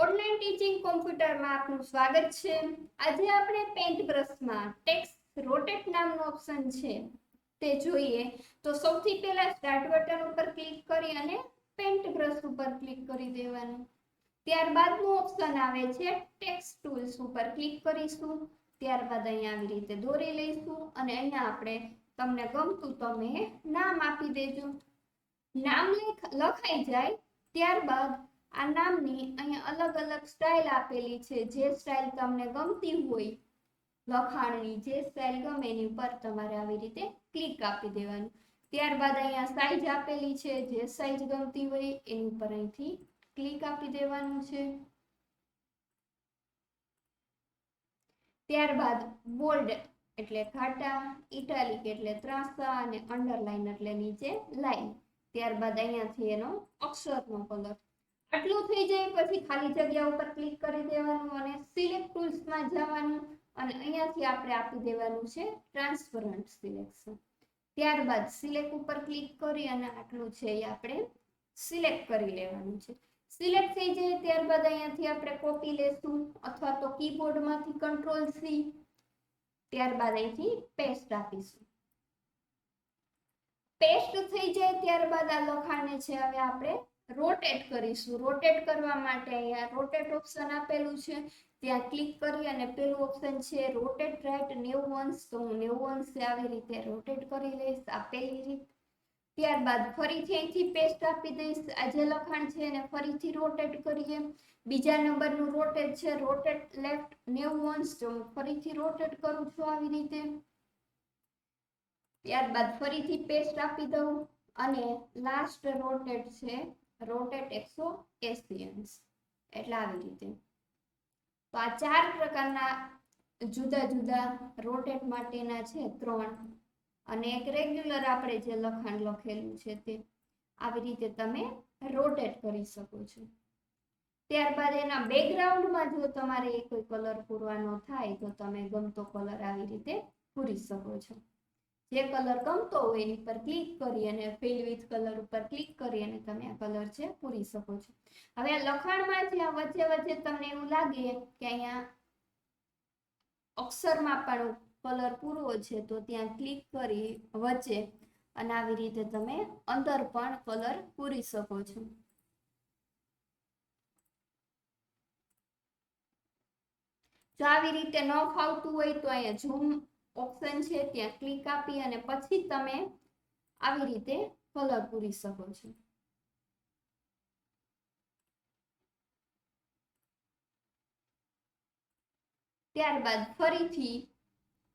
Online teaching કોમ્પ્યુટરમાં આપનું સ્વાગત છે। આજે આપણે પેન્ટ બ્રશમાં ટેક્સ્ટ રોટેટ નામનો ઓપ્શન છે તે જોઈએ। તો સૌથી પહેલા સ્ટાર્ટ બટન ઉપર ક્લિક કરી અને પેન્ટ બ્રશ ઉપર ક્લિક કરી દેવાનું। ત્યારબાદનું ઓપ્શન આવે છે ટેક્સ્ટ ટૂલ્સ ઉપર ક્લિક કરીશું। ત્યારબાદ અહીંયા આવી રીતે દોરી લઈશું અને અહીંયા આપણે તમને ગમતું તમે નામ આપી દેજો। નામ લખાઈ જાય ત્યારબાદ આ નામની અહીંયા અલગ અલગ સ્ટાઇલ આપેલી છે। જે સ્ટાઇલ તમને ગમતી હોય લખાણની જે સ્ટાઇલ ગમે એની ઉપર તમારે આવી રીતે ક્લિક આપી દેવાનું। ત્યારબાદ અહીંયા સાઈઝ આપેલી છે, જે સાઈઝ ગમતી હોય એની ઉપર અહીંથી ક્લિક આપી દેવાનું છે। ત્યારબાદ બોલ્ડ એટલે ઘાટા, ઇટાલિક એટલે ત્રાંસા અને અંડરલાઈન એટલે નીચે લાઈન। ત્યારબાદ અહીંયાથી એનો અક્ષરનો કલર। આટલું થઈ જાય પછી ખાલી જગ્યા ઉપર ક્લિક કરી દેવાનું અને સિલેક્ટ ટૂલ્સમાં જવાનું અને અહીંયાથી આપણે આપી દેવાનું છે ટ્રાન્સપરન્ટ સિલેક્શન। ત્યારબાદ સિલેક્ટ ઉપર ક્લિક કરી અને આટલું છે એ આપણે સિલેક્ટ કરી લેવાનું છે। સિલેક્ટ થઈ જાય ત્યારબાદ અહીંયાથી આપણે કોપી લેશું અથવા તો કીબોર્ડમાંથી કંટ્રોલ સી, ત્યારબાદ અહીંથી પેસ્ટ આપીશું। પેસ્ટ થઈ જાય ત્યારબાદ આ લખાણને છે હવે આપણે રોટેટ કરીશું। રોટેટ કરવા માટે અહીંયા રોટેટ ઓપ્શન આપેલું છે, ત્યાં ક્લિક કરી અને પેલું ઓપ્શન છે રોટેટ રાઈટ 90 અંશ, તો હું 90 અંશે આવી રીતે રોટેટ કરી લઈશ આ પેલી રીત। ત્યારબાદ ફરીથી અહીંથી પેસ્ટ આપી દઈશ। આ જે લખાણ છે એને ફરીથી રોટેટ કરીએ। બીજા નંબરનું રોટેટ છે રોટેટ લેફ્ટ 90 અંશ, તો હું ફરીથી રોટેટ કરું છું આવી રીતે। ત્યારબાદ ફરીથી પેસ્ટ આપી દઉં અને લાસ્ટ રોટેટ છે રોટેટ 180 અંશ એટલે આવી રીતે। તો આ 4 પ્રકારના જુદા જુદા રોટેટ માટેના છે 3 અને એક રેગ્યુલર આપણે જે લખાણ લખેલું છે તે આવી રીતે તમે રોટેટ કરી શકો છો। ત્યારબાદ એના બેકગ્રાઉન્ડમાં જો તમારે કોઈ કલર પૂરવાનો થાય તો તમે ગમતો કલર આવી રીતે પૂરી શકો છો। જે કલર ગમતો હોય એની પર ક્લિક કરી અને ફિલ વિથ કલર ઉપર ક્લિક કરી અને તમે આ કલર છે પૂરી શકો છો। હવે આ લખાણમાં જ્યાં વચ્ચે વચ્ચે તમને એવું લાગે કે અહીંયા અક્ષરમાં પણ કલર પૂરવો છે તો ત્યાં ક્લિક કરી વચ્ચે અને આવી રીતે તમે અંદર પણ કલર પૂરી શકો છો। જો આવી રીતે ન ફાવતું હોય તો અહીંયા ઝૂમ ઓપ્શન છે ત્યાં ક્લિક આપી અને પછી તમે આવી રીતે કલર પૂરી શકો છો। ત્યારબાદ ફરીથી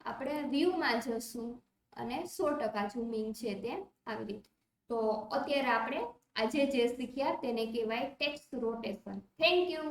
આપણે વ્યૂમાં જશું અને 100% ઝૂમિંગ છે તે આવી રીતે। તો અત્યારે આપણે આજે જે શીખ્યા તેને કહેવાય ટેક્સ્ટ રોટેશન। Thank you.